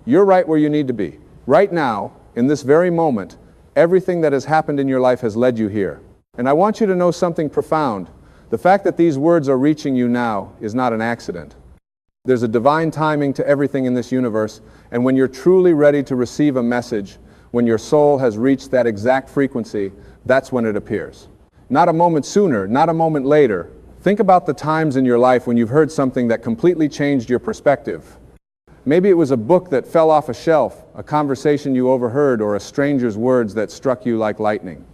You're right where you need to be. Right now, in this very moment, everything that has happened in your life has led you here. And I want you to know something profound. The fact that these words are reaching you now is not an accident. There's a divine timing to everything in this universe, and when you're truly ready to receive a message, when your soul has reached that exact frequency, that's when it appears. Not a moment sooner, not a moment later. Think about the times in your life when you've heard something that completely changed your perspective. Maybe it was a book that fell off a shelf, a conversation you overheard, or a stranger's words that struck you like lightning.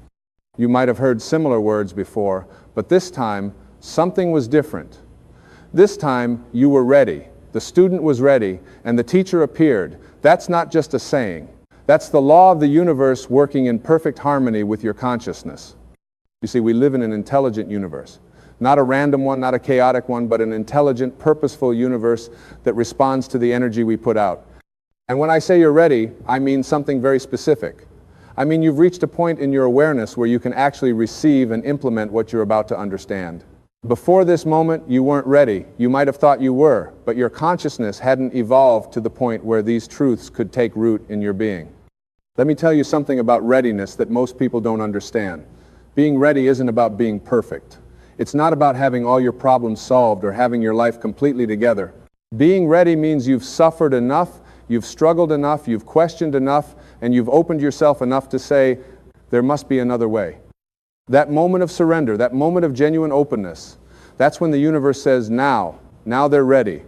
You might have heard similar words before, but this time, something was different. This time, you were ready. The student was ready, and the teacher appeared. That's not just a saying. That's the law of the universe working in perfect harmony with your consciousness. You see, we live in an intelligent universe. Not a random one, not a chaotic one, but an intelligent, purposeful universe that responds to the energy we put out. And when I say you're ready, I mean something very specific. I mean you've reached a point in your awareness where you can actually receive and implement what you're about to understand. Before this moment, you weren't ready. You might have thought you were, but your consciousness hadn't evolved to the point where these truths could take root in your being. Let me tell you something about readiness that most people don't understand. Being ready isn't about being perfect. It's not about having all your problems solved or having your life completely together. Being ready means you've suffered enough, you've struggled enough, you've questioned enough, and you've opened yourself enough to say, there must be another way. That moment of surrender, that moment of genuine openness, that's when the universe says, now they're ready.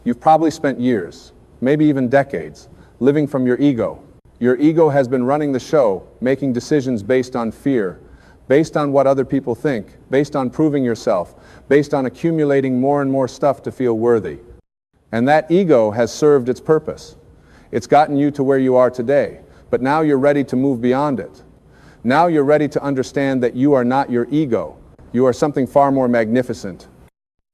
You've probably spent years, maybe even decades, living from your ego. Your ego has been running the show, making decisions based on fear, based on what other people think, based on proving yourself, based on accumulating more and more stuff to feel worthy. And that ego has served its purpose. It's gotten you to where you are today, but now you're ready to move beyond it. Now you're ready to understand that you are not your ego. You are something far more magnificent.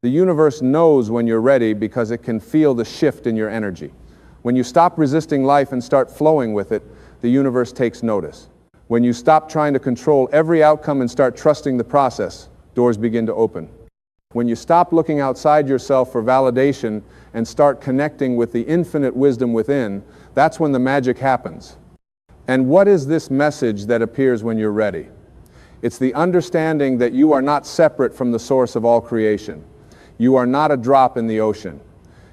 The universe knows when you're ready because it can feel the shift in your energy. When you stop resisting life and start flowing with it, the universe takes notice. When you stop trying to control every outcome and start trusting the process, doors begin to open. When you stop looking outside yourself for validation and start connecting with the infinite wisdom within, that's when the magic happens. And what is this message that appears when you're ready? It's the understanding that you are not separate from the source of all creation. You are not a drop in the ocean.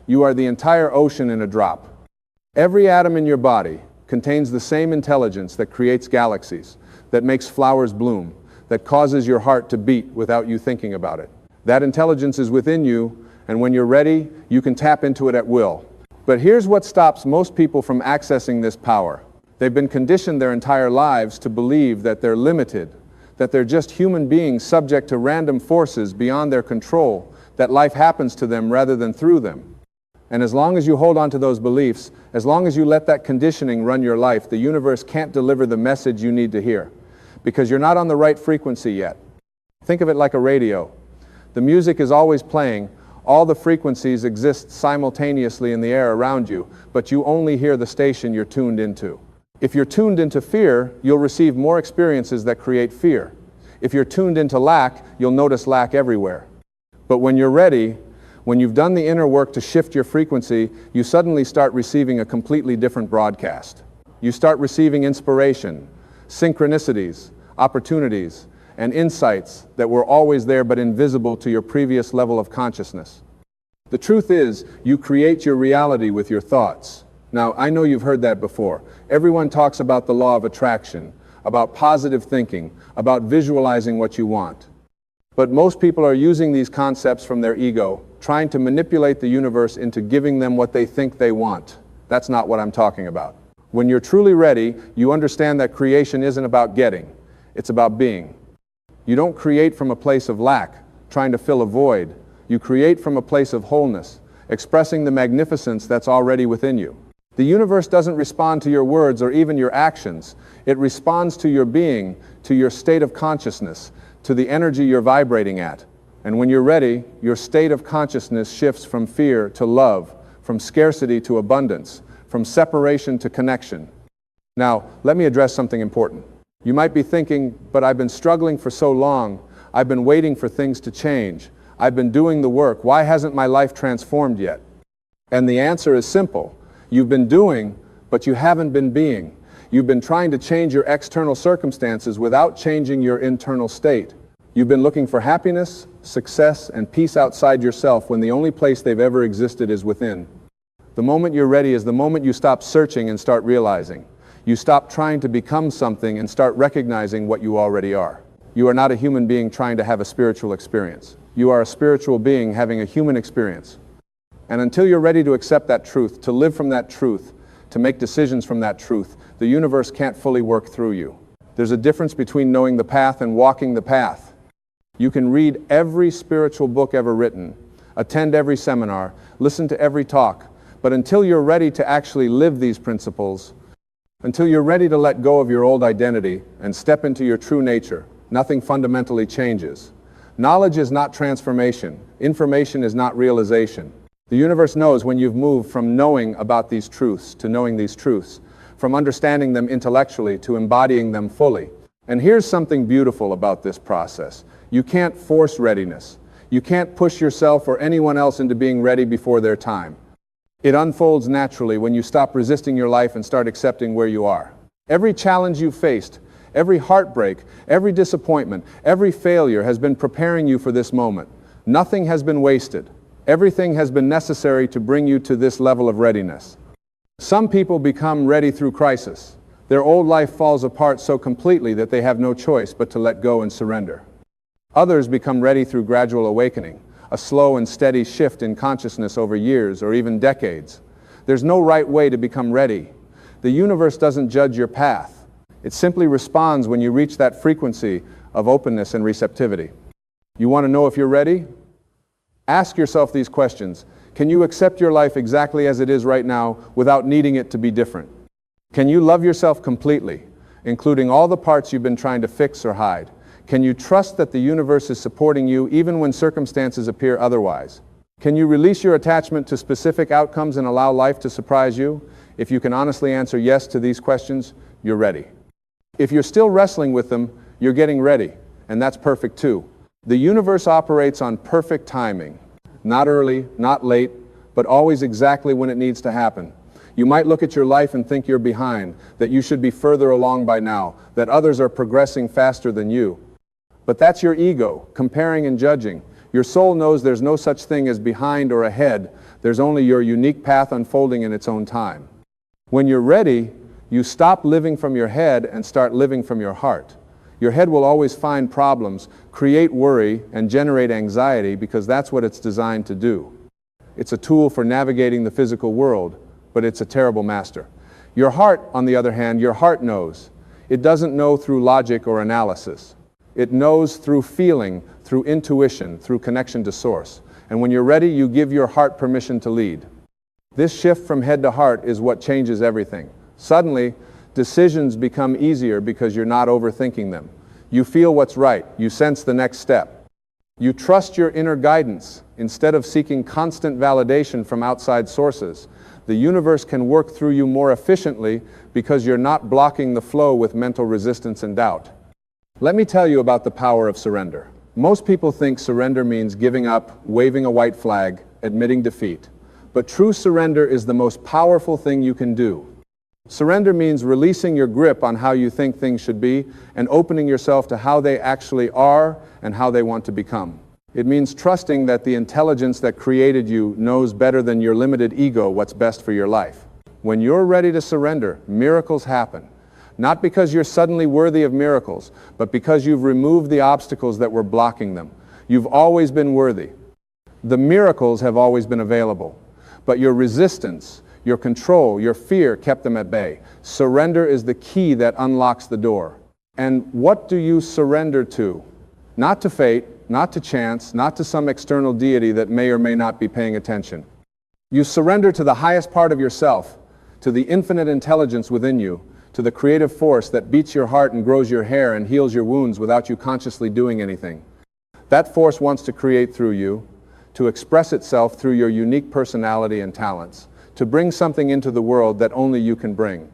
You are the entire ocean in a drop. Every atom in your body contains the same intelligence that creates galaxies, that makes flowers bloom, that causes your heart to beat without you thinking about it. That intelligence is within you, and when you're ready, you can tap into it at will. But here's what stops most people from accessing this power. They've been conditioned their entire lives to believe that they're limited, that they're just human beings subject to random forces beyond their control, that life happens to them rather than through them. And as long as you hold on to those beliefs, as long as you let that conditioning run your life, the universe can't deliver the message you need to hear, because you're not on the right frequency yet. Think of it like a radio. The music is always playing. All the frequencies exist simultaneously in the air around you, but you only hear the station you're tuned into. If you're tuned into fear, you'll receive more experiences that create fear. If you're tuned into lack, you'll notice lack everywhere. But when you're ready, when you've done the inner work to shift your frequency, you suddenly start receiving a completely different broadcast. You start receiving inspiration, synchronicities, opportunities, and insights that were always there but invisible to your previous level of consciousness. The truth is, you create your reality with your thoughts. Now, I know you've heard that before. Everyone talks about the law of attraction, about positive thinking, about visualizing what you want. But most people are using these concepts from their ego, trying to manipulate the universe into giving them what they think they want. That's not what I'm talking about. When you're truly ready, you understand that creation isn't about getting, it's about being. You don't create from a place of lack, trying to fill a void. You create from a place of wholeness, expressing the magnificence that's already within you. The universe doesn't respond to your words or even your actions. It responds to your being, to your state of consciousness, to the energy you're vibrating at. And when you're ready, your state of consciousness shifts from fear to love, from scarcity to abundance, from separation to connection. Now, let me address something important. You might be thinking, but I've been struggling for so long. I've been waiting for things to change. I've been doing the work. Why hasn't my life transformed yet? And the answer is simple. You've been doing, but you haven't been being. You've been trying to change your external circumstances without changing your internal state. You've been looking for happiness, success, and peace outside yourself when the only place they've ever existed is within. The moment you're ready is the moment you stop searching and start realizing. You stop trying to become something and start recognizing what you already are. You are not a human being trying to have a spiritual experience. You are a spiritual being having a human experience. And until you're ready to accept that truth, to live from that truth, to make decisions from that truth, the universe can't fully work through you. There's a difference between knowing the path and walking the path. You can read every spiritual book ever written, attend every seminar, listen to every talk, but until you're ready to actually live these principles, until you're ready to let go of your old identity and step into your true nature, nothing fundamentally changes. Knowledge is not transformation. Information is not realization. The universe knows when you've moved from knowing about these truths to knowing these truths, from understanding them intellectually to embodying them fully. And here's something beautiful about this process. You can't force readiness. You can't push yourself or anyone else into being ready before their time. It unfolds naturally when you stop resisting your life and start accepting where you are. Every challenge you've faced, every heartbreak, every disappointment, every failure has been preparing you for this moment. Nothing has been wasted. Everything has been necessary to bring you to this level of readiness. Some people become ready through crisis. Their old life falls apart so completely that they have no choice but to let go and surrender. Others become ready through gradual awakening, a slow and steady shift in consciousness over years or even decades. There's no right way to become ready. The universe doesn't judge your path. It simply responds when you reach that frequency of openness and receptivity. You want to know if you're ready? Ask yourself these questions. Can you accept your life exactly as it is right now without needing it to be different? Can you love yourself completely, including all the parts you've been trying to fix or hide? Can you trust that the universe is supporting you even when circumstances appear otherwise? Can you release your attachment to specific outcomes and allow life to surprise you? If you can honestly answer yes to these questions, you're ready. If you're still wrestling with them, you're getting ready, and that's perfect too. The universe operates on perfect timing. Not early, not late, but always exactly when it needs to happen. You might look at your life and think you're behind, that you should be further along by now, that others are progressing faster than you. But that's your ego, comparing and judging. Your soul knows there's no such thing as behind or ahead. There's only your unique path unfolding in its own time. When you're ready, you stop living from your head and start living from your heart. Your head will always find problems, create worry, and generate anxiety because that's what it's designed to do. It's a tool for navigating the physical world, but it's a terrible master. Your heart, on the other hand, your heart knows. It doesn't know through logic or analysis. It knows through feeling, through intuition, through connection to source. And when you're ready, you give your heart permission to lead. This shift from head to heart is what changes everything. Suddenly, decisions become easier because you're not overthinking them. You feel what's right. You sense the next step. You trust your inner guidance instead of seeking constant validation from outside sources. The universe can work through you more efficiently because you're not blocking the flow with mental resistance and doubt. Let me tell you about the power of surrender. Most people think surrender means giving up, waving a white flag, admitting defeat. But true surrender is the most powerful thing you can do. Surrender means releasing your grip on how you think things should be and opening yourself to how they actually are and how they want to become. It means trusting that the intelligence that created you knows better than your limited ego what's best for your life. When you're ready to surrender, miracles happen. Not because you're suddenly worthy of miracles, but because you've removed the obstacles that were blocking them. You've always been worthy. The miracles have always been available. But your resistance, your control, your fear kept them at bay. Surrender is the key that unlocks the door. And what do you surrender to? Not to fate, not to chance, not to some external deity that may or may not be paying attention. You surrender to the highest part of yourself, to the infinite intelligence within you, to the creative force that beats your heart and grows your hair and heals your wounds without you consciously doing anything. That force wants to create through you, to express itself through your unique personality and talents, to bring something into the world that only you can bring.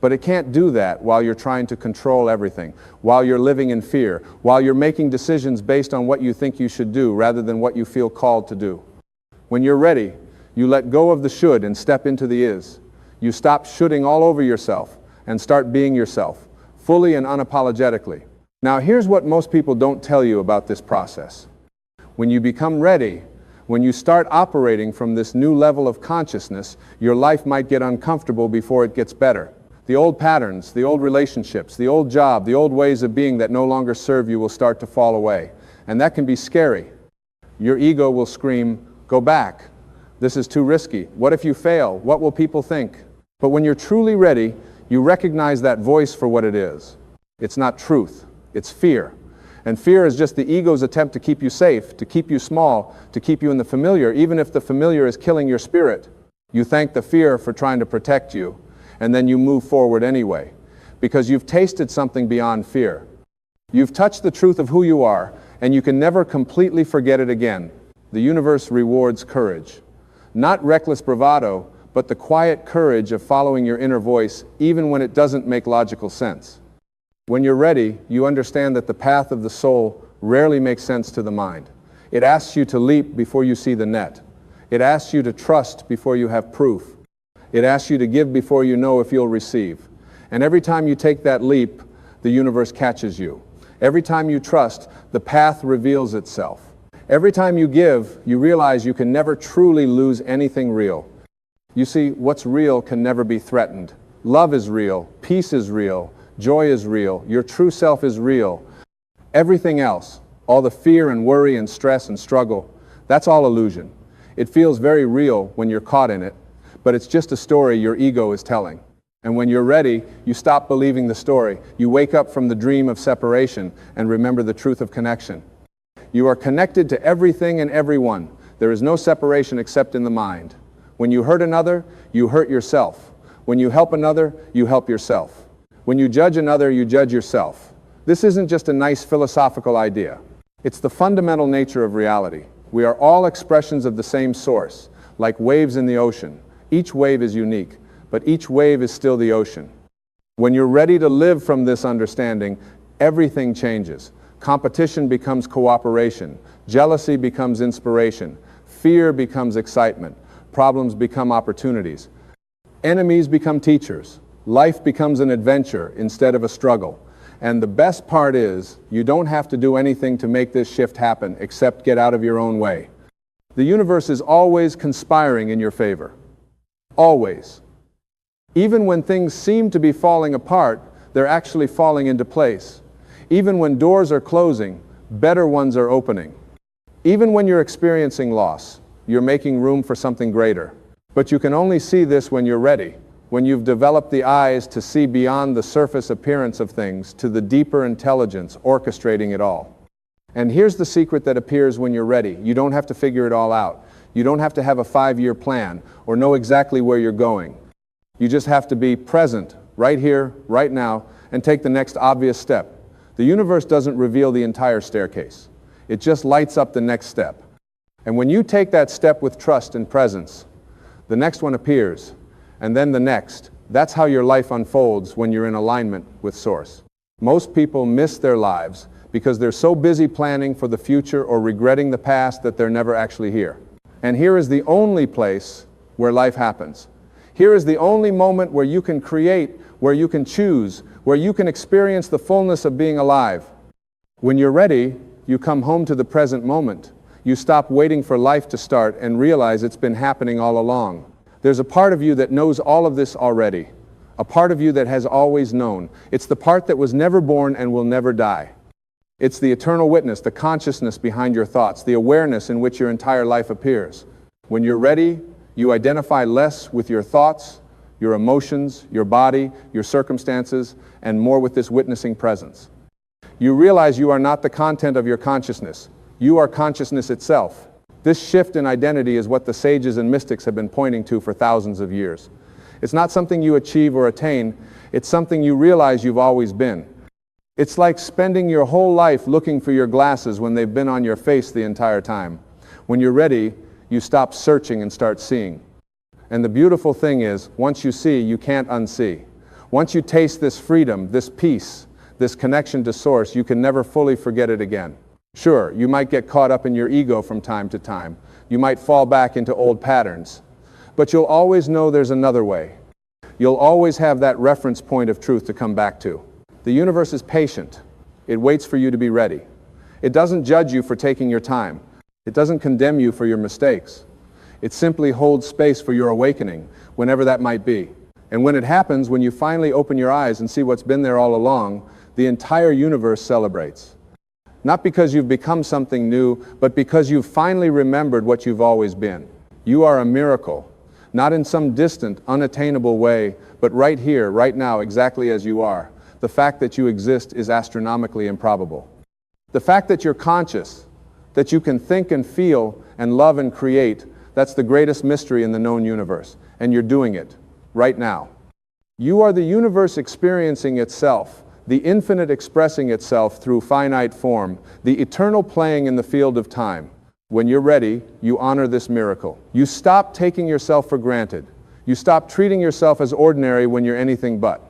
But it can't do that while you're trying to control everything, while you're living in fear, while you're making decisions based on what you think you should do rather than what you feel called to do. When you're ready, you let go of the should and step into the is. You stop shooting all over yourself and start being yourself, fully and unapologetically. Now, here's what most people don't tell you about this process. When you become ready, when you start operating from this new level of consciousness, your life might get uncomfortable before it gets better. The old patterns, the old relationships, the old job, the old ways of being that no longer serve you will start to fall away. And that can be scary. Your ego will scream, "Go back. This is too risky. What if you fail? What will people think?" But when you're truly ready, you recognize that voice for what it is. It's not truth. It's fear. And fear is just the ego's attempt to keep you safe, to keep you small, to keep you in the familiar, even if the familiar is killing your spirit. You thank the fear for trying to protect you, and then you move forward anyway, because you've tasted something beyond fear. You've touched the truth of who you are, and you can never completely forget it again. The universe rewards courage. Not reckless bravado, but the quiet courage of following your inner voice, even when it doesn't make logical sense. When you're ready, you understand that the path of the soul rarely makes sense to the mind. It asks you to leap before you see the net. It asks you to trust before you have proof. It asks you to give before you know if you'll receive. And every time you take that leap, the universe catches you. Every time you trust, the path reveals itself. Every time you give, you realize you can never truly lose anything real. You see, what's real can never be threatened. Love is real. Peace is real. Joy is real. Your true self is real. Everything else, all the fear and worry and stress and struggle, that's all illusion. It feels very real when you're caught in it, but it's just a story your ego is telling. And when you're ready, you stop believing the story. You wake up from the dream of separation and remember the truth of connection. You are connected to everything and everyone. There is no separation except in the mind. When you hurt another, you hurt yourself. When you help another, you help yourself. When you judge another, you judge yourself. This isn't just a nice philosophical idea. It's the fundamental nature of reality. We are all expressions of the same source, like waves in the ocean. Each wave is unique, but each wave is still the ocean. When you're ready to live from this understanding, everything changes. Competition becomes cooperation. Jealousy becomes inspiration. Fear becomes excitement. Problems become opportunities. Enemies become teachers. Life becomes an adventure instead of a struggle. And the best part is, you don't have to do anything to make this shift happen except get out of your own way. The universe is always conspiring in your favor. Always. Even when things seem to be falling apart, they're actually falling into place. Even when doors are closing, better ones are opening. Even when you're experiencing loss, you're making room for something greater. But you can only see this when you're ready. When you've developed the eyes to see beyond the surface appearance of things to the deeper intelligence orchestrating it all. And here's the secret that appears when you're ready. You don't have to figure it all out. You don't have to have a 5-year plan or know exactly where you're going. You just have to be present, right here, right now, and take the next obvious step. The universe doesn't reveal the entire staircase. It just lights up the next step. And when you take that step with trust and presence, the next one appears. And then the next. That's how your life unfolds when you're in alignment with Source. Most people miss their lives because they're so busy planning for the future or regretting the past that they're never actually here. And here is the only place where life happens. Here is the only moment where you can create, where you can choose, where you can experience the fullness of being alive. When you're ready, you come home to the present moment. You stop waiting for life to start and realize it's been happening all along. There's a part of you that knows all of this already, a part of you that has always known. It's the part that was never born and will never die. It's the eternal witness, the consciousness behind your thoughts, the awareness in which your entire life appears. When you're ready, you identify less with your thoughts, your emotions, your body, your circumstances, and more with this witnessing presence. You realize you are not the content of your consciousness. You are consciousness itself. This shift in identity is what the sages and mystics have been pointing to for thousands of years. It's not something you achieve or attain, it's something you realize you've always been. It's like spending your whole life looking for your glasses when they've been on your face the entire time. When you're ready, you stop searching and start seeing. And the beautiful thing is, once you see, you can't unsee. Once you taste this freedom, this peace, this connection to Source, you can never fully forget it again. Sure, you might get caught up in your ego from time to time. You might fall back into old patterns. But you'll always know there's another way. You'll always have that reference point of truth to come back to. The universe is patient. It waits for you to be ready. It doesn't judge you for taking your time. It doesn't condemn you for your mistakes. It simply holds space for your awakening, whenever that might be. And when it happens, when you finally open your eyes and see what's been there all along, the entire universe celebrates. Not because you've become something new, but because you've finally remembered what you've always been. You are a miracle, not in some distant, unattainable way, but right here, right now, exactly as you are. The fact that you exist is astronomically improbable. The fact that you're conscious, that you can think and feel and love and create, that's the greatest mystery in the known universe. And you're doing it, right now. You are the universe experiencing itself, the infinite expressing itself through finite form, the eternal playing in the field of time. When you're ready, you honor this miracle. You stop taking yourself for granted. You stop treating yourself as ordinary when you're anything but.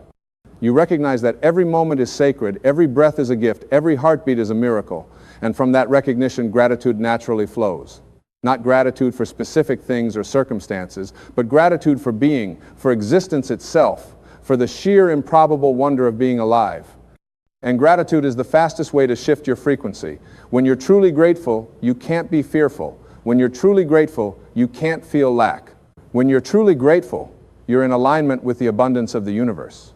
You recognize that every moment is sacred, every breath is a gift, every heartbeat is a miracle. And from that recognition, gratitude naturally flows. Not gratitude for specific things or circumstances, but gratitude for being, for existence itself, for the sheer improbable wonder of being alive. And gratitude is the fastest way to shift your frequency. When you're truly grateful, you can't be fearful. When you're truly grateful, you can't feel lack. When you're truly grateful, you're in alignment with the abundance of the universe.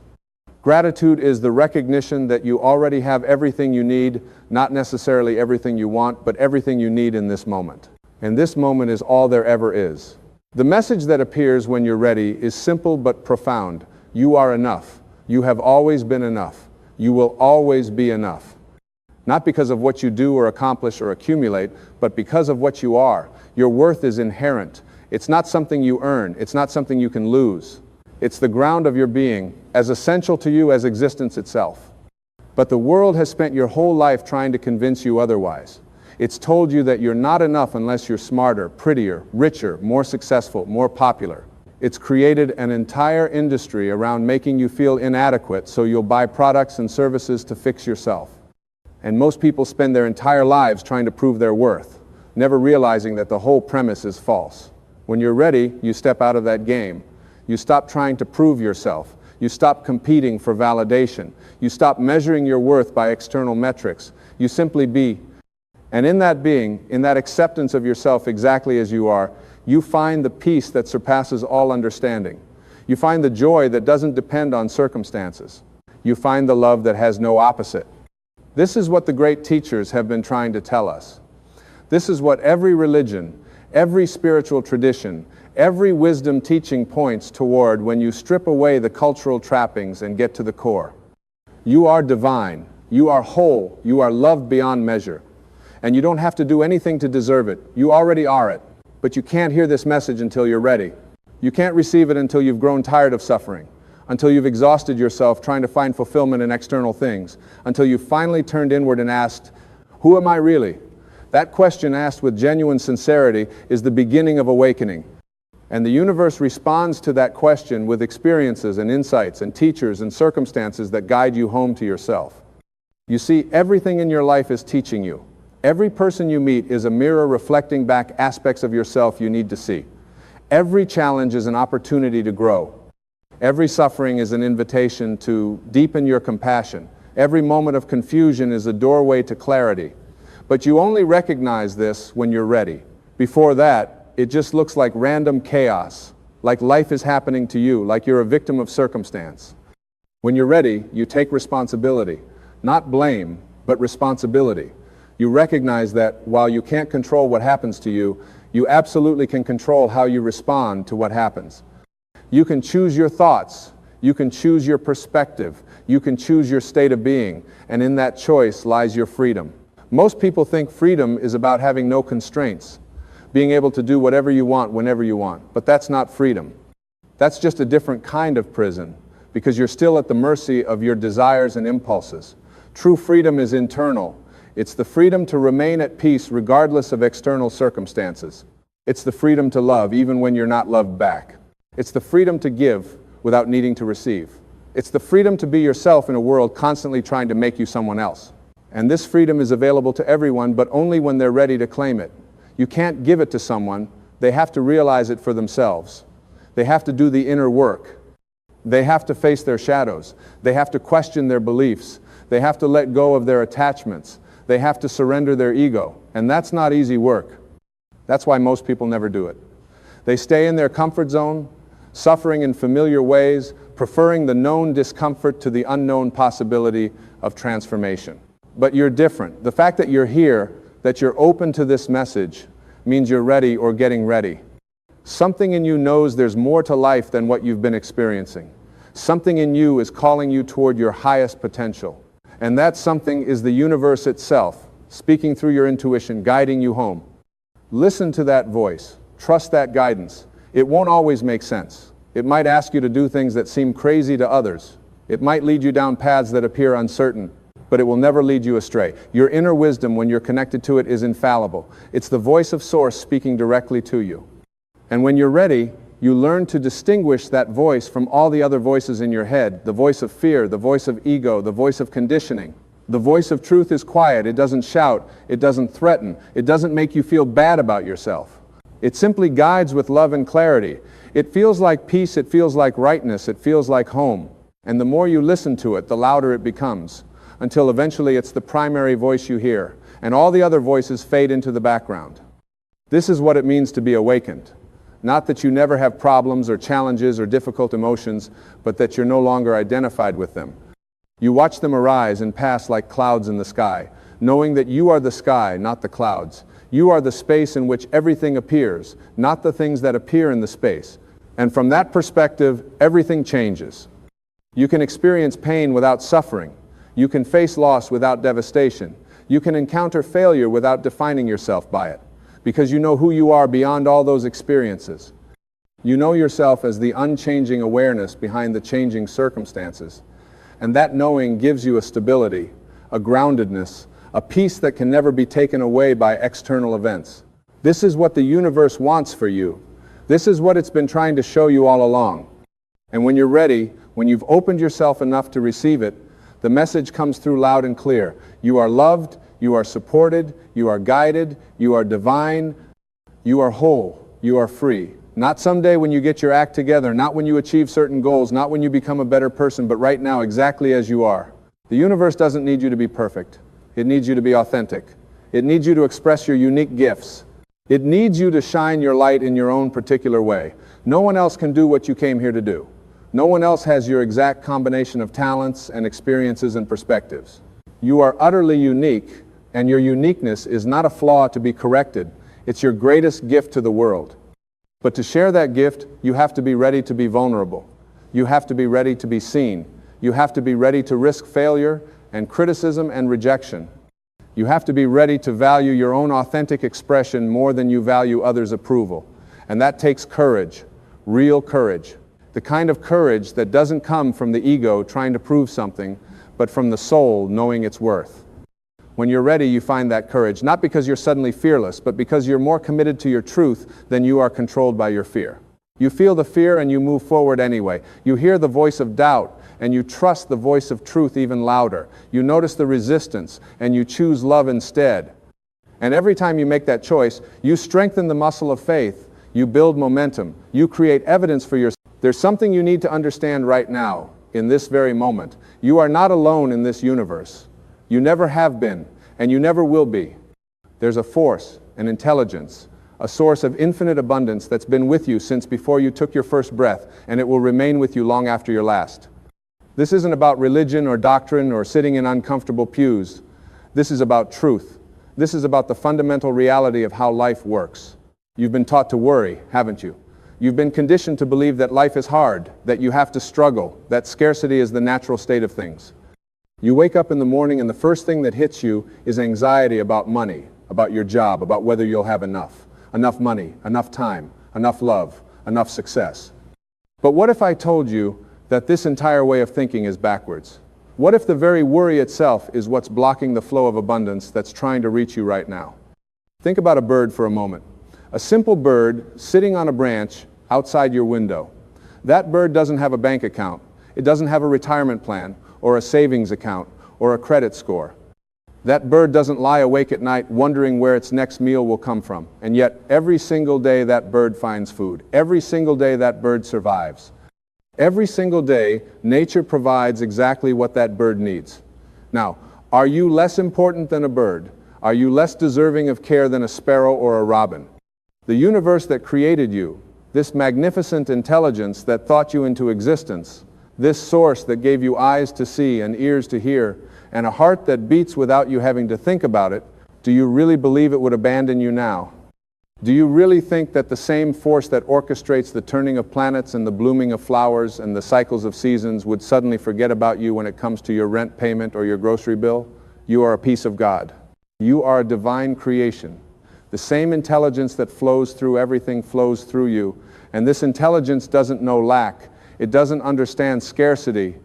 Gratitude is the recognition that you already have everything you need, not necessarily everything you want, but everything you need in this moment. And this moment is all there ever is. The message that appears when you're ready is simple but profound. You are enough. You have always been enough. You will always be enough. Not because of what you do or accomplish or accumulate, but because of what you are. Your worth is inherent. It's not something you earn. It's not something you can lose. It's the ground of your being, as essential to you as existence itself. But the world has spent your whole life trying to convince you otherwise. It's told you that you're not enough unless you're smarter, prettier, richer, more successful, more popular. It's created an entire industry around making you feel inadequate so you'll buy products and services to fix yourself. And most people spend their entire lives trying to prove their worth, never realizing that the whole premise is false. When you're ready, you step out of that game. You stop trying to prove yourself. You stop competing for validation. You stop measuring your worth by external metrics. You simply be. And in that being, in that acceptance of yourself exactly as you are, you find the peace that surpasses all understanding. You find the joy that doesn't depend on circumstances. You find the love that has no opposite. This is what the great teachers have been trying to tell us. This is what every religion, every spiritual tradition, every wisdom teaching points toward when you strip away the cultural trappings and get to the core. You are divine. You are whole. You are loved beyond measure. And you don't have to do anything to deserve it. You already are it. But you can't hear this message until you're ready. You can't receive it until you've grown tired of suffering, until you've exhausted yourself trying to find fulfillment in external things, until you finally turned inward and asked, who am I really? That question asked with genuine sincerity is the beginning of awakening. And the universe responds to that question with experiences and insights and teachers and circumstances that guide you home to yourself. You see, everything in your life is teaching you. Every person you meet is a mirror reflecting back aspects of yourself you need to see. Every challenge is an opportunity to grow. Every suffering is an invitation to deepen your compassion. Every moment of confusion is a doorway to clarity. But you only recognize this when you're ready. Before that, it just looks like random chaos, like life is happening to you, like you're a victim of circumstance. When you're ready, you take responsibility. Not blame, but responsibility. You recognize that while you can't control what happens to you, you absolutely can control how you respond to what happens. You can choose your thoughts. You can choose your perspective. You can choose your state of being. And in that choice lies your freedom. Most people think freedom is about having no constraints, being able to do whatever you want whenever you want. But that's not freedom. That's just a different kind of prison, because you're still at the mercy of your desires and impulses. True freedom is internal. It's the freedom to remain at peace regardless of external circumstances. It's the freedom to love even when you're not loved back. It's the freedom to give without needing to receive. It's the freedom to be yourself in a world constantly trying to make you someone else. And this freedom is available to everyone, but only when they're ready to claim it. You can't give it to someone. They have to realize it for themselves. They have to do the inner work. They have to face their shadows. They have to question their beliefs. They have to let go of their attachments. They have to surrender their ego. And that's not easy work. That's why most people never do it. They stay in their comfort zone, suffering in familiar ways, preferring the known discomfort to the unknown possibility of transformation. But you're different. The fact that you're here, that you're open to this message, means you're ready or getting ready. Something in you knows there's more to life than what you've been experiencing. Something in you is calling you toward your highest potential. And that something is the universe itself, speaking through your intuition, guiding you home. Listen to that voice. Trust that guidance. It won't always make sense. It might ask you to do things that seem crazy to others. It might lead you down paths that appear uncertain, but it will never lead you astray. Your inner wisdom, when you're connected to it, is infallible. It's the voice of Source speaking directly to you. And when you're ready, you learn to distinguish that voice from all the other voices in your head, the voice of fear, the voice of ego, the voice of conditioning. The voice of truth is quiet. It doesn't shout. It doesn't threaten. It doesn't make you feel bad about yourself. It simply guides with love and clarity. It feels like peace. It feels like rightness. It feels like home. And the more you listen to it, the louder it becomes, until eventually it's the primary voice you hear, and all the other voices fade into the background. This is what it means to be awakened. Not that you never have problems or challenges or difficult emotions, but that you're no longer identified with them. You watch them arise and pass like clouds in the sky, knowing that you are the sky, not the clouds. You are the space in which everything appears, not the things that appear in the space. And from that perspective, everything changes. You can experience pain without suffering. You can face loss without devastation. You can encounter failure without defining yourself by it, because you know who you are beyond all those experiences. You know yourself as the unchanging awareness behind the changing circumstances. And that knowing gives you a stability, a groundedness, a peace that can never be taken away by external events. This is what the universe wants for you. This is what it's been trying to show you all along. And when you're ready, when you've opened yourself enough to receive it, the message comes through loud and clear. You are loved, you are supported, you are guided, you are divine, you are whole, you are free. Not someday when you get your act together, not when you achieve certain goals, not when you become a better person, but right now exactly as you are. The universe doesn't need you to be perfect. It needs you to be authentic. It needs you to express your unique gifts. It needs you to shine your light in your own particular way. No one else can do what you came here to do. No one else has your exact combination of talents and experiences and perspectives. You are utterly unique, and your uniqueness is not a flaw to be corrected. It's your greatest gift to the world. But to share that gift, you have to be ready to be vulnerable. You have to be ready to be seen. You have to be ready to risk failure and criticism and rejection. You have to be ready to value your own authentic expression more than you value others' approval. And that takes courage, real courage. The kind of courage that doesn't come from the ego trying to prove something, but from the soul knowing its worth. When you're ready, you find that courage, not because you're suddenly fearless, but because you're more committed to your truth than you are controlled by your fear. You feel the fear and you move forward anyway. You hear the voice of doubt and you trust the voice of truth even louder. You notice the resistance and you choose love instead. And every time you make that choice, you strengthen the muscle of faith. You build momentum. You create evidence for yourself. There's something you need to understand right now, in this very moment. You are not alone in this universe. You never have been, and you never will be. There's a force, an intelligence, a source of infinite abundance that's been with you since before you took your first breath, and it will remain with you long after your last. This isn't about religion or doctrine or sitting in uncomfortable pews. This is about truth. This is about the fundamental reality of how life works. You've been taught to worry, haven't you? You've been conditioned to believe that life is hard, that you have to struggle, that scarcity is the natural state of things. You wake up in the morning and the first thing that hits you is anxiety about money, about your job, about whether you'll have enough money, enough time, enough love, enough success. But what if I told you that this entire way of thinking is backwards? What if the very worry itself is what's blocking the flow of abundance that's trying to reach you right now? Think about a bird for a moment. A simple bird sitting on a branch outside your window. That bird doesn't have a bank account. It doesn't have a retirement plan, or a savings account, or a credit score. That bird doesn't lie awake at night wondering where its next meal will come from. And yet, every single day that bird finds food. Every single day that bird survives. Every single day, nature provides exactly what that bird needs. Now, are you less important than a bird? Are you less deserving of care than a sparrow or a robin? The universe that created you, this magnificent intelligence that thought you into existence, this source that gave you eyes to see and ears to hear, and a heart that beats without you having to think about it, do you really believe it would abandon you now? Do you really think that the same force that orchestrates the turning of planets and the blooming of flowers and the cycles of seasons would suddenly forget about you when it comes to your rent payment or your grocery bill? You are a piece of God. You are a divine creation. The same intelligence that flows through everything flows through you. And this intelligence doesn't know lack. It doesn't understand scarcity.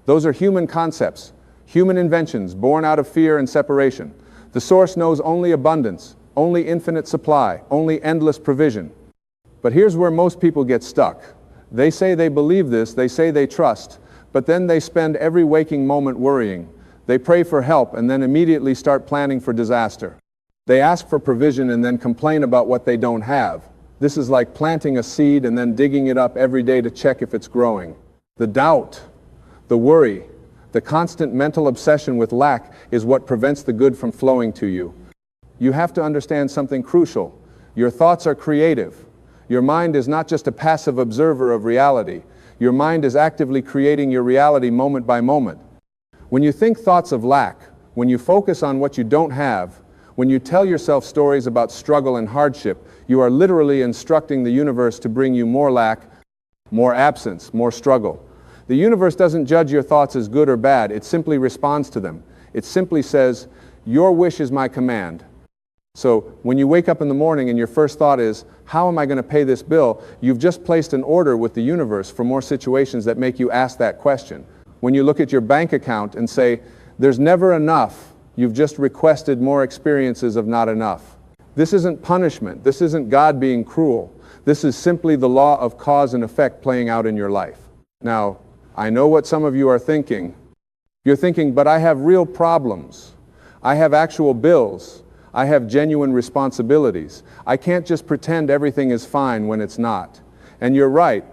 Those are human concepts, human inventions born out of fear and separation. The source knows only abundance, only infinite supply, only endless provision. But here's where most people get stuck. They say they believe this, they say they trust, but then they spend every waking moment worrying. They pray for help and then immediately start planning for disaster. They ask for provision and then complain about what they don't have. This is like planting a seed and then digging it up every day to check if it's growing. The doubt, the worry, the constant mental obsession with lack is what prevents the good from flowing to you. You have to understand something crucial. Your thoughts are creative. Your mind is not just a passive observer of reality. Your mind is actively creating your reality moment by moment. When you think thoughts of lack, when you focus on what you don't have, when you tell yourself stories about struggle and hardship, you are literally instructing the universe to bring you more lack, more absence, more struggle. The universe doesn't judge your thoughts as good or bad. It simply responds to them. It simply says, "Your wish is my command." So when you wake up in the morning and your first thought is, how am I going to pay this bill? You've just placed an order with the universe for more situations that make you ask that question. When you look at your bank account and say, there's never enough, you've just requested more experiences of not enough. This isn't punishment. This isn't God being cruel. This is simply the law of cause and effect playing out in your life. Now, I know what some of you are thinking. You're thinking, but I have real problems. I have actual bills. I have genuine responsibilities. I can't just pretend everything is fine when it's not. And you're right.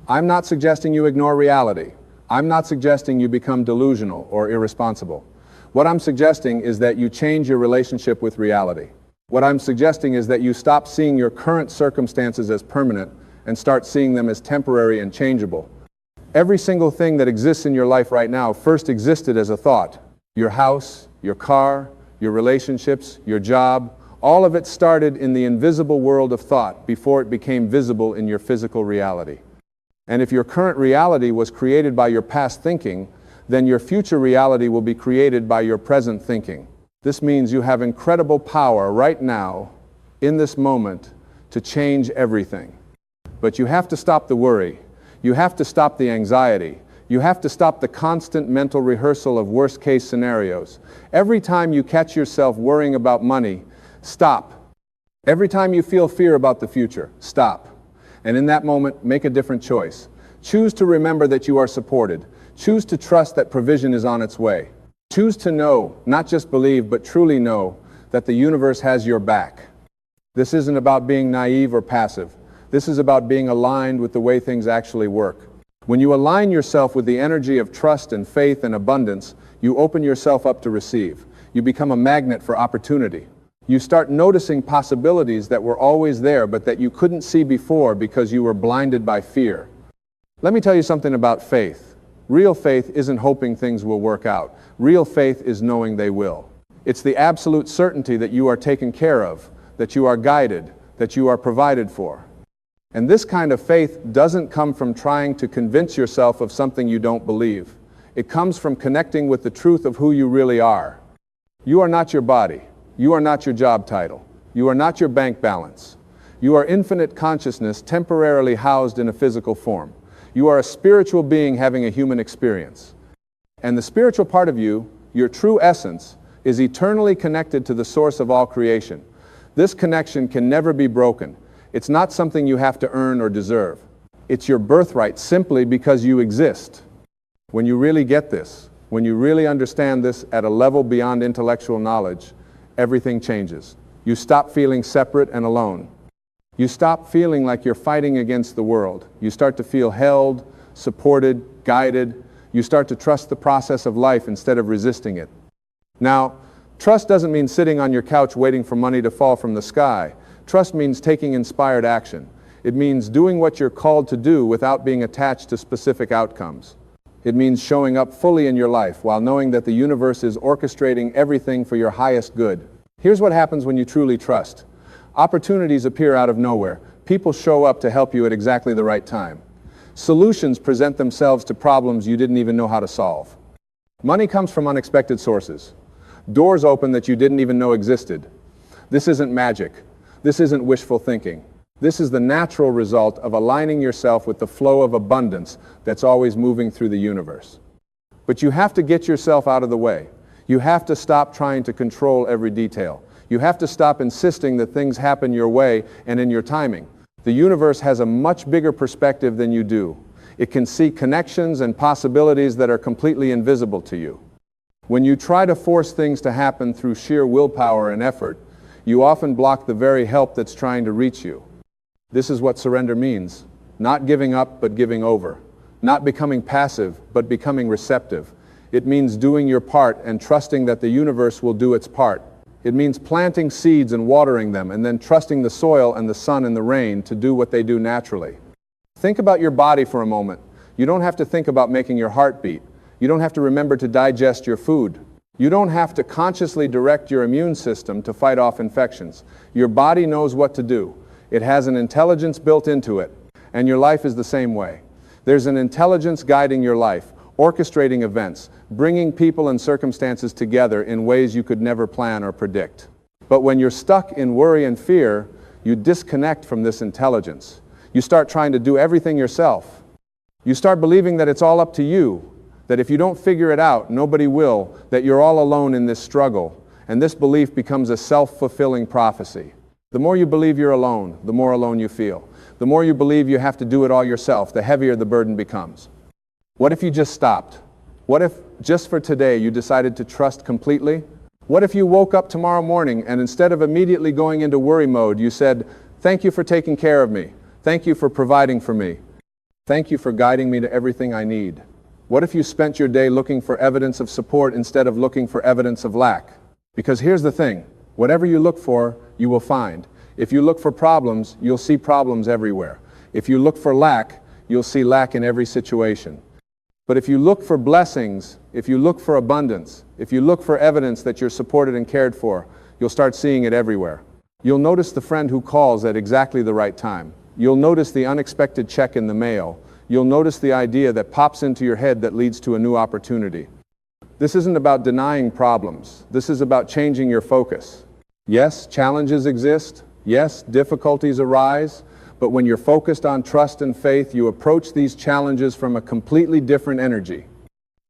I'm not suggesting you ignore reality. I'm not suggesting you become delusional or irresponsible. What I'm suggesting is that you change your relationship with reality. What I'm suggesting is that you stop seeing your current circumstances as permanent and start seeing them as temporary and changeable. Every single thing that exists in your life right now first existed as a thought. Your house, your car, your relationships, your job, all of it started in the invisible world of thought before it became visible in your physical reality. And if your current reality was created by your past thinking, then your future reality will be created by your present thinking. This means you have incredible power right now, in this moment, to change everything. But you have to stop the worry. You have to stop the anxiety. You have to stop the constant mental rehearsal of worst-case scenarios. Every time you catch yourself worrying about money, stop. Every time you feel fear about the future, stop. And in that moment, make a different choice. Choose to remember that you are supported. Choose to trust that provision is on its way. Choose to know, not just believe, but truly know that the universe has your back. This isn't about being naive or passive. This is about being aligned with the way things actually work. When you align yourself with the energy of trust and faith and abundance, you open yourself up to receive. You become a magnet for opportunity. You start noticing possibilities that were always there but that you couldn't see before because you were blinded by fear. Let me tell you something about faith. Real faith isn't hoping things will work out. Real faith is knowing they will. It's the absolute certainty that you are taken care of, that you are guided, that you are provided for. And this kind of faith doesn't come from trying to convince yourself of something you don't believe. It comes from connecting with the truth of who you really are. You are not your body. You are not your job title. You are not your bank balance. You are infinite consciousness temporarily housed in a physical form. You are a spiritual being having a human experience. And the spiritual part of you, your true essence, is eternally connected to the source of all creation. This connection can never be broken. It's not something you have to earn or deserve. It's your birthright simply because you exist. When you really get this, when you really understand this at a level beyond intellectual knowledge, everything changes. You stop feeling separate and alone. You stop feeling like you're fighting against the world. You start to feel held, supported, guided. You start to trust the process of life instead of resisting it. Now, trust doesn't mean sitting on your couch waiting for money to fall from the sky. Trust means taking inspired action. It means doing what you're called to do without being attached to specific outcomes. It means showing up fully in your life while knowing that the universe is orchestrating everything for your highest good. Here's what happens when you truly trust. Opportunities appear out of nowhere. People show up to help you at exactly the right time. Solutions present themselves to problems you didn't even know how to solve. Money comes from unexpected sources. Doors open that you didn't even know existed. This isn't magic. This isn't wishful thinking. This is the natural result of aligning yourself with the flow of abundance that's always moving through the universe. But you have to get yourself out of the way. You have to stop trying to control every detail. You have to stop insisting that things happen your way and in your timing. The universe has a much bigger perspective than you do. It can see connections and possibilities that are completely invisible to you. When you try to force things to happen through sheer willpower and effort, you often block the very help that's trying to reach you. This is what surrender means. Not giving up, but giving over. Not becoming passive, but becoming receptive. It means doing your part and trusting that the universe will do its part. It means planting seeds and watering them, and then trusting the soil and the sun and the rain to do what they do naturally. Think about your body for a moment. You don't have to think about making your heart beat. You don't have to remember to digest your food. You don't have to consciously direct your immune system to fight off infections. Your body knows what to do. It has an intelligence built into it, and your life is the same way. There's an intelligence guiding your life, orchestrating events, bringing people and circumstances together in ways you could never plan or predict. But when you're stuck in worry and fear, you disconnect from this intelligence. You start trying to do everything yourself. You start believing that it's all up to you, that if you don't figure it out, nobody will, that you're all alone in this struggle, and this belief becomes a self-fulfilling prophecy. The more you believe you're alone, the more alone you feel. The more you believe you have to do it all yourself, the heavier the burden becomes. What if you just stopped? What if, just for today, you decided to trust completely? What if you woke up tomorrow morning and instead of immediately going into worry mode, you said, "Thank you for taking care of me. Thank you for providing for me. Thank you for guiding me to everything I need." What if you spent your day looking for evidence of support instead of looking for evidence of lack? Because here's the thing. Whatever you look for, you will find. If you look for problems, you'll see problems everywhere. If you look for lack, you'll see lack in every situation. But if you look for blessings, if you look for abundance, if you look for evidence that you're supported and cared for, you'll start seeing it everywhere. You'll notice the friend who calls at exactly the right time. You'll notice the unexpected check in the mail. You'll notice the idea that pops into your head that leads to a new opportunity. This isn't about denying problems. This is about changing your focus. Yes, challenges exist. Yes, difficulties arise. But when you're focused on trust and faith, you approach these challenges from a completely different energy.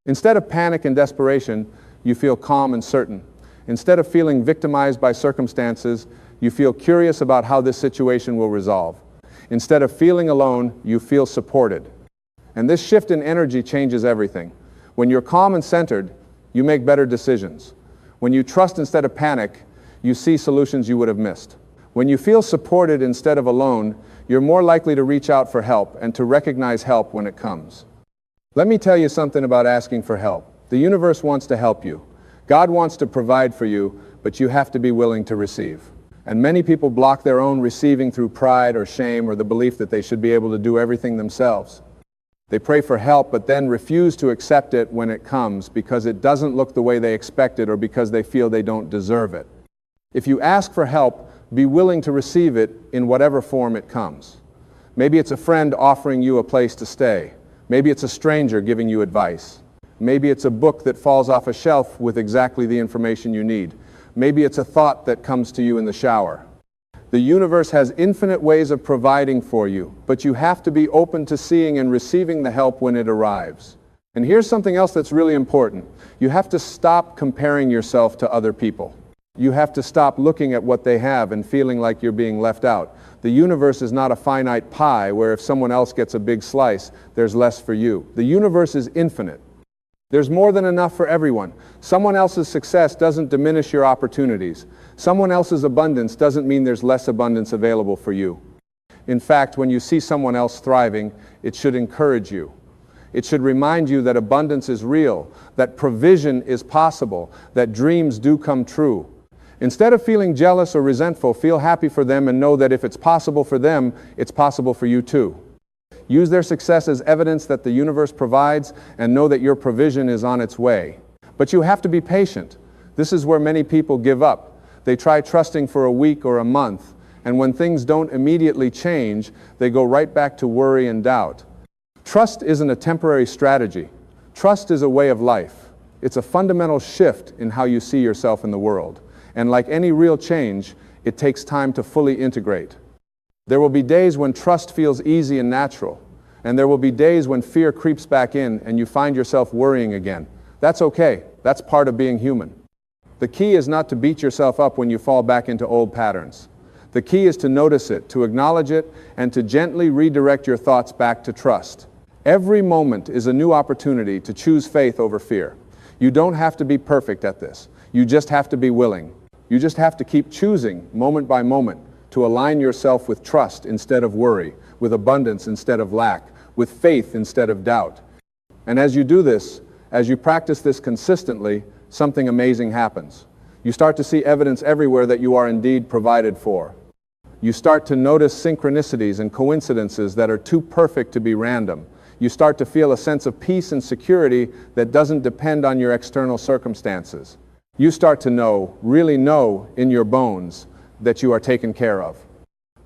Instead of panic and desperation, you feel calm and certain. Instead of feeling victimized by circumstances, you feel curious about how this situation will resolve. Instead of feeling alone, you feel supported. And this shift in energy changes everything. When you're calm and centered, you make better decisions. When you trust instead of panic, you see solutions you would have missed. When you feel supported instead of alone, you're more likely to reach out for help and to recognize help when it comes. Let me tell you something about asking for help. The universe wants to help you. God wants to provide for you, but you have to be willing to receive. And many people block their own receiving through pride or shame or the belief that they should be able to do everything themselves. They pray for help, but then refuse to accept it when it comes because it doesn't look the way they expected or because they feel they don't deserve it. If you ask for help, be willing to receive it in whatever form it comes. Maybe it's a friend offering you a place to stay. Maybe it's a stranger giving you advice. Maybe it's a book that falls off a shelf with exactly the information you need. Maybe it's a thought that comes to you in the shower. The universe has infinite ways of providing for you, but you have to be open to seeing and receiving the help when it arrives. And here's something else that's really important. You have to stop comparing yourself to other people. You have to stop looking at what they have and feeling like you're being left out. The universe is not a finite pie where if someone else gets a big slice, there's less for you. The universe is infinite. There's more than enough for everyone. Someone else's success doesn't diminish your opportunities. Someone else's abundance doesn't mean there's less abundance available for you. In fact, when you see someone else thriving, it should encourage you. It should remind you that abundance is real, that provision is possible, that dreams do come true. Instead of feeling jealous or resentful, feel happy for them and know that if it's possible for them, it's possible for you too. Use their success as evidence that the universe provides and know that your provision is on its way. But you have to be patient. This is where many people give up. They try trusting for a week or a month, and when things don't immediately change, they go right back to worry and doubt. Trust isn't a temporary strategy. Trust is a way of life. It's a fundamental shift in how you see yourself in the world. And like any real change, it takes time to fully integrate. There will be days when trust feels easy and natural, and there will be days when fear creeps back in and you find yourself worrying again. That's okay. That's part of being human. The key is not to beat yourself up when you fall back into old patterns. The key is to notice it, to acknowledge it, and to gently redirect your thoughts back to trust. Every moment is a new opportunity to choose faith over fear. You don't have to be perfect at this. You just have to be willing. You just have to keep choosing, moment by moment, to align yourself with trust instead of worry, with abundance instead of lack, with faith instead of doubt. And as you do this, as you practice this consistently, something amazing happens. You start to see evidence everywhere that you are indeed provided for. You start to notice synchronicities and coincidences that are too perfect to be random. You start to feel a sense of peace and security that doesn't depend on your external circumstances. You start to know, really know in your bones, that you are taken care of.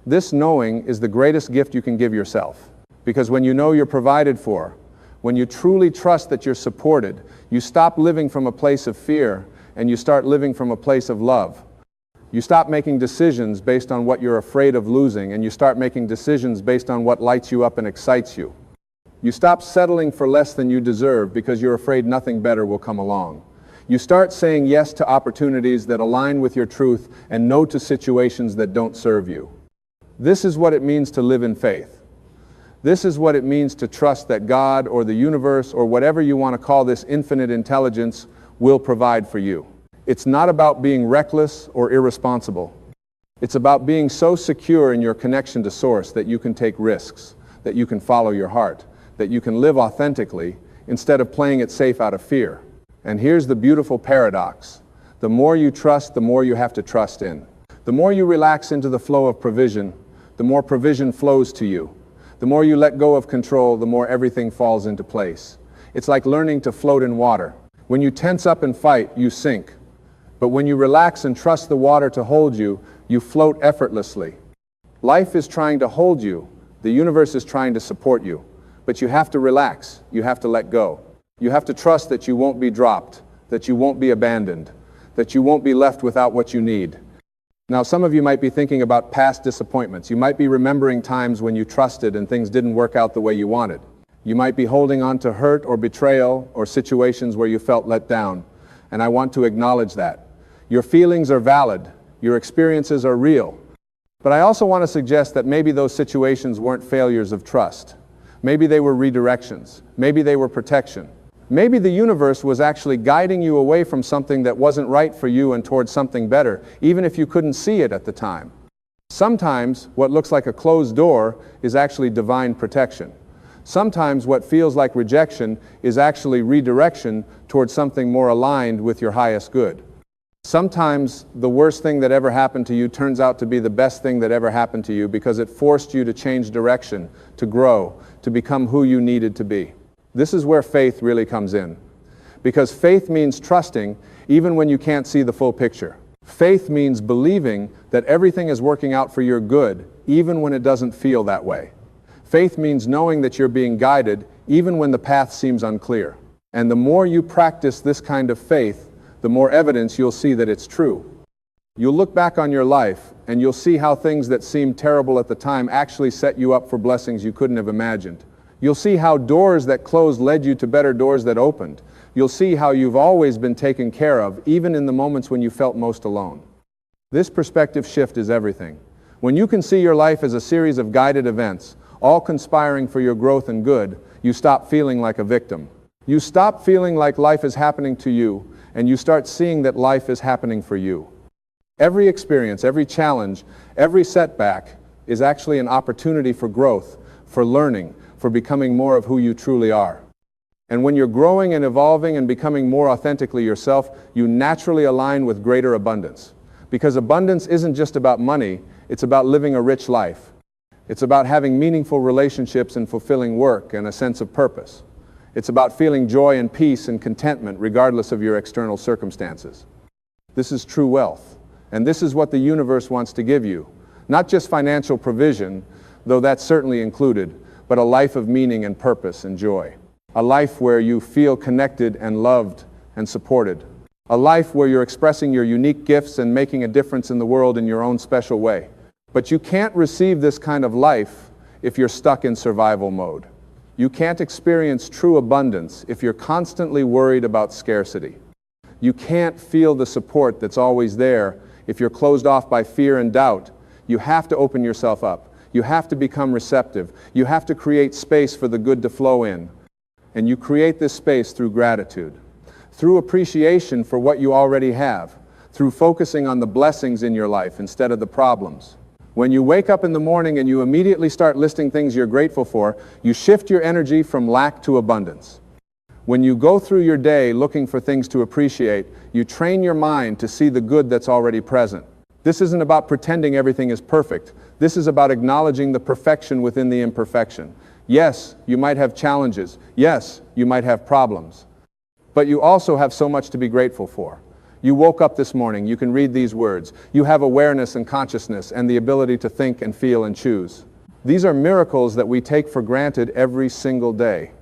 This knowing is the greatest gift you can give yourself. Because when you know you're provided for, when you truly trust that you're supported, you stop living from a place of fear and you start living from a place of love. You stop making decisions based on what you're afraid of losing, and you start making decisions based on what lights you up and excites you. You stop settling for less than you deserve because you're afraid nothing better will come along. You start saying yes to opportunities that align with your truth and no to situations that don't serve you. This is what it means to live in faith. This is what it means to trust that God or the universe or whatever you want to call this infinite intelligence will provide for you. It's not about being reckless or irresponsible. It's about being so secure in your connection to Source that you can take risks, that you can follow your heart, that you can live authentically instead of playing it safe out of fear. And here's the beautiful paradox. The more you trust, the more you have to trust in. The more you relax into the flow of provision, the more provision flows to you. The more you let go of control, the more everything falls into place. It's like learning to float in water. When you tense up and fight, you sink. But when you relax and trust the water to hold you, you float effortlessly. Life is trying to hold you. The universe is trying to support you. But you have to relax. You have to let go. You have to trust that you won't be dropped, that you won't be abandoned, that you won't be left without what you need. Now, some of you might be thinking about past disappointments. You might be remembering times when you trusted and things didn't work out the way you wanted. You might be holding on to hurt or betrayal or situations where you felt let down. And I want to acknowledge that. Your feelings are valid. Your experiences are real. But I also want to suggest that maybe those situations weren't failures of trust. Maybe they were redirections. Maybe they were protection. Maybe the universe was actually guiding you away from something that wasn't right for you and towards something better, even if you couldn't see it at the time. Sometimes what looks like a closed door is actually divine protection. Sometimes what feels like rejection is actually redirection towards something more aligned with your highest good. Sometimes the worst thing that ever happened to you turns out to be the best thing that ever happened to you because it forced you to change direction, to grow, to become who you needed to be. This is where faith really comes in. Because faith means trusting even when you can't see the full picture. Faith means believing that everything is working out for your good even when it doesn't feel that way. Faith means knowing that you're being guided even when the path seems unclear. And the more you practice this kind of faith, the more evidence you'll see that it's true. You'll look back on your life and you'll see how things that seemed terrible at the time actually set you up for blessings you couldn't have imagined. You'll see how doors that closed led you to better doors that opened. You'll see how you've always been taken care of, even in the moments when you felt most alone. This perspective shift is everything. When you can see your life as a series of guided events, all conspiring for your growth and good, you stop feeling like a victim. You stop feeling like life is happening to you, and you start seeing that life is happening for you. Every experience, every challenge, every setback is actually an opportunity for growth, for learning, for becoming more of who you truly are. And when you're growing and evolving and becoming more authentically yourself, you naturally align with greater abundance. Because abundance isn't just about money, it's about living a rich life. It's about having meaningful relationships and fulfilling work and a sense of purpose. It's about feeling joy and peace and contentment regardless of your external circumstances. This is true wealth. And this is what the universe wants to give you. Not just financial provision, though that's certainly included, but a life of meaning and purpose and joy. A life where you feel connected and loved and supported. A life where you're expressing your unique gifts and making a difference in the world in your own special way. But you can't receive this kind of life if you're stuck in survival mode. You can't experience true abundance if you're constantly worried about scarcity. You can't feel the support that's always there if you're closed off by fear and doubt. You have to open yourself up. You have to become receptive. You have to create space for the good to flow in. And you create this space through gratitude, through appreciation for what you already have, through focusing on the blessings in your life instead of the problems. When you wake up in the morning and you immediately start listing things you're grateful for, you shift your energy from lack to abundance. When you go through your day looking for things to appreciate, you train your mind to see the good that's already present. This isn't about pretending everything is perfect. This is about acknowledging the perfection within the imperfection. Yes, you might have challenges. Yes, you might have problems. But you also have so much to be grateful for. You woke up this morning, you can read these words. You have awareness and consciousness and the ability to think and feel and choose. These are miracles that we take for granted every single day.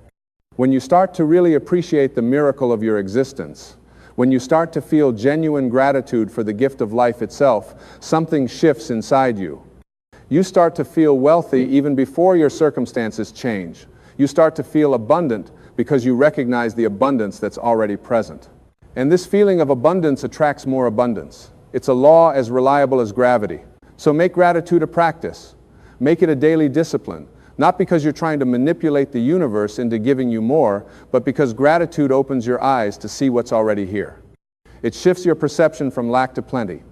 When you start to really appreciate the miracle of your existence, when you start to feel genuine gratitude for the gift of life itself, something shifts inside you. You start to feel wealthy even before your circumstances change. You start to feel abundant because you recognize the abundance that's already present. And this feeling of abundance attracts more abundance. It's a law as reliable as gravity. So make gratitude a practice. Make it a daily discipline. Not because you're trying to manipulate the universe into giving you more, but because gratitude opens your eyes to see what's already here. It shifts your perception from lack to plenty.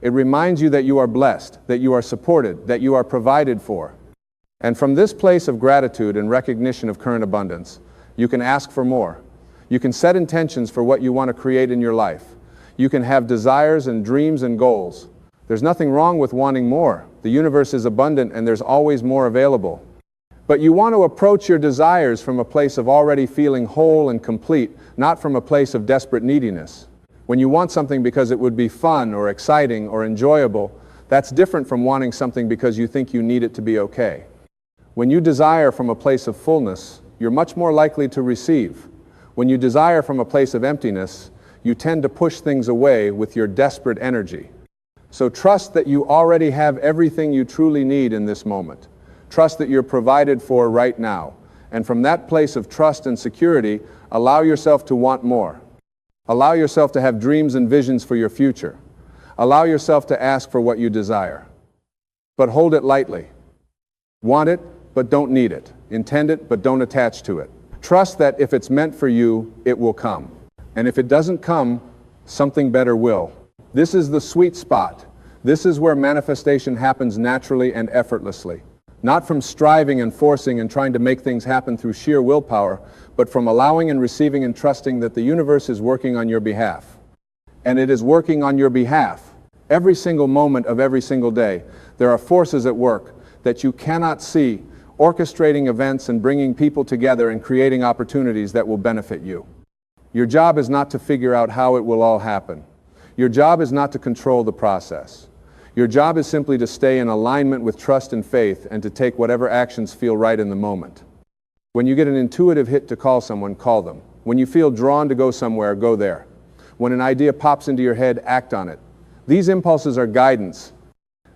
It reminds you that you are blessed, that you are supported, that you are provided for. And from this place of gratitude and recognition of current abundance, you can ask for more. You can set intentions for what you want to create in your life. You can have desires and dreams and goals. There's nothing wrong with wanting more. The universe is abundant and there's always more available. But you want to approach your desires from a place of already feeling whole and complete, not from a place of desperate neediness. When you want something because it would be fun or exciting or enjoyable, that's different from wanting something because you think you need it to be okay. When you desire from a place of fullness, you're much more likely to receive. When you desire from a place of emptiness, you tend to push things away with your desperate energy. So trust that you already have everything you truly need in this moment. Trust that you're provided for right now. And from that place of trust and security, allow yourself to want more. Allow yourself to have dreams and visions for your future. Allow yourself to ask for what you desire. But hold it lightly. Want it, but don't need it. Intend it, but don't attach to it. Trust that if it's meant for you, it will come. And if it doesn't come, something better will. This is the sweet spot. This is where manifestation happens naturally and effortlessly. Not from striving and forcing and trying to make things happen through sheer willpower, but from allowing and receiving and trusting that the universe is working on your behalf. And it is working on your behalf. Every single moment of every single day, there are forces at work that you cannot see, orchestrating events and bringing people together and creating opportunities that will benefit you. Your job is not to figure out how it will all happen. Your job is not to control the process. Your job is simply to stay in alignment with trust and faith and to take whatever actions feel right in the moment. When you get an intuitive hit to call someone, call them. When you feel drawn to go somewhere, go there. When an idea pops into your head, act on it. These impulses are guidance.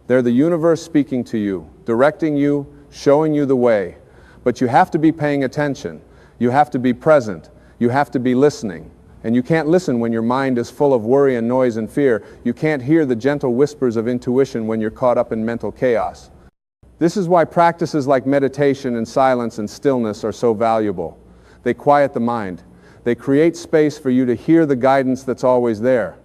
They're the universe speaking to you, directing you, showing you the way. But you have to be paying attention. You have to be present. You have to be listening. And you can't listen when your mind is full of worry and noise and fear. You can't hear the gentle whispers of intuition when you're caught up in mental chaos. This is why practices like meditation and silence and stillness are so valuable. They quiet the mind. They create space for you to hear the guidance that's always there.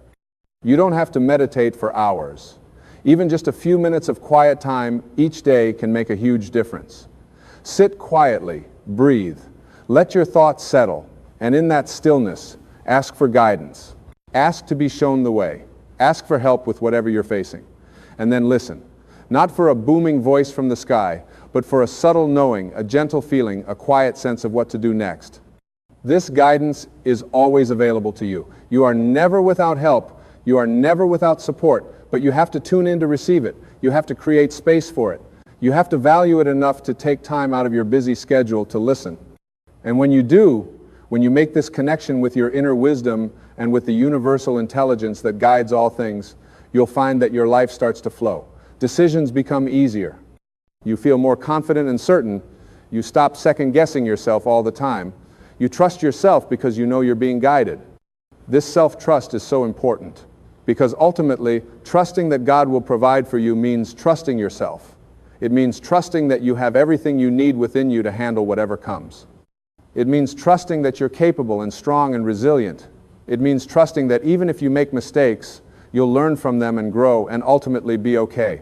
You don't have to meditate for hours. Even just a few minutes of quiet time each day can make a huge difference. Sit quietly, breathe. Let your thoughts settle. And in that stillness, ask for guidance. Ask to be shown the way. Ask for help with whatever you're facing. And then listen. Not for a booming voice from the sky, but for a subtle knowing, a gentle feeling, a quiet sense of what to do next. This guidance is always available to you. You are never without help. You are never without support, but you have to tune in to receive it. You have to create space for it. You have to value it enough to take time out of your busy schedule to listen. And when you do, when you make this connection with your inner wisdom and with the universal intelligence that guides all things, you'll find that your life starts to flow. Decisions become easier. You feel more confident and certain. You stop second-guessing yourself all the time. You trust yourself because you know you're being guided. This self-trust is so important because ultimately, trusting that God will provide for you means trusting yourself. It means trusting that you have everything you need within you to handle whatever comes. It means trusting that you're capable and strong and resilient. It means trusting that even if you make mistakes, you'll learn from them and grow and ultimately be okay.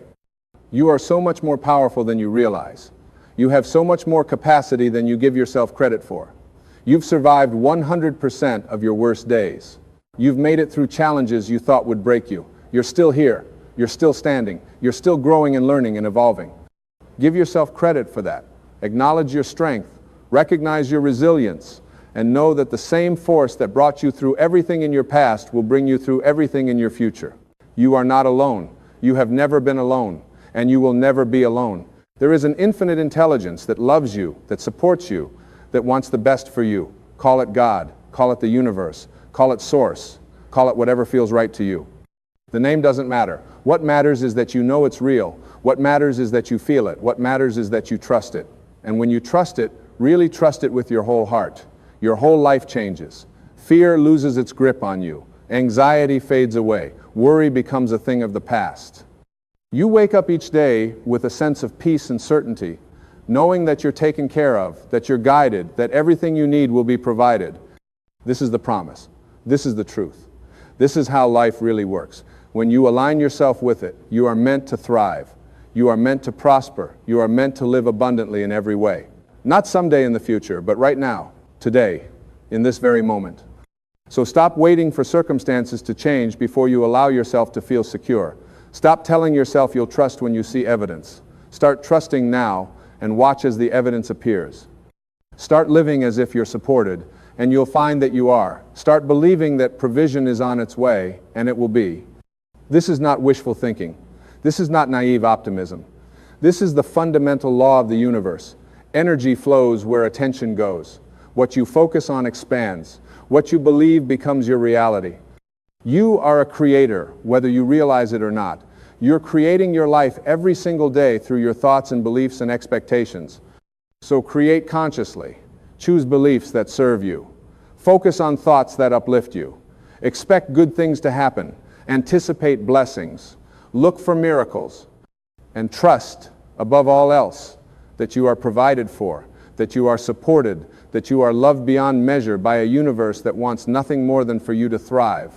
You are so much more powerful than you realize. You have so much more capacity than you give yourself credit for. You've survived 100% of your worst days. You've made it through challenges you thought would break you. You're still here. You're still standing. You're still growing and learning and evolving. Give yourself credit for that. Acknowledge your strength. Recognize your resilience. And know that the same force that brought you through everything in your past will bring you through everything in your future. You are not alone. You have never been alone. And you will never be alone. There is an infinite intelligence that loves you, that supports you, that wants the best for you. Call it God, call it the universe, call it source, call it whatever feels right to you. The name doesn't matter. What matters is that you know it's real. What matters is that you feel it. What matters is that you trust it. And when you trust it, really trust it with your whole heart. Your whole life changes. Fear loses its grip on you. Anxiety fades away. Worry becomes a thing of the past. You wake up each day with a sense of peace and certainty, knowing that you're taken care of, that you're guided, that everything you need will be provided. This is the promise. This is the truth. This is how life really works. When you align yourself with it, you are meant to thrive. You are meant to prosper. You are meant to live abundantly in every way. Not someday in the future, but right now, today, in this very moment. So stop waiting for circumstances to change before you allow yourself to feel secure. Stop telling yourself you'll trust when you see evidence. Start trusting now and watch as the evidence appears. Start living as if you're supported, and you'll find that you are. Start believing that provision is on its way, and it will be. This is not wishful thinking. This is not naive optimism. This is the fundamental law of the universe. Energy flows where attention goes. What you focus on expands. What you believe becomes your reality. You are a creator, whether you realize it or not. You're creating your life every single day through your thoughts and beliefs and expectations. So create consciously. Choose beliefs that serve you. Focus on thoughts that uplift you. Expect good things to happen. Anticipate blessings. Look for miracles. And trust, above all else, that you are provided for, that you are supported, that you are loved beyond measure by a universe that wants nothing more than for you to thrive.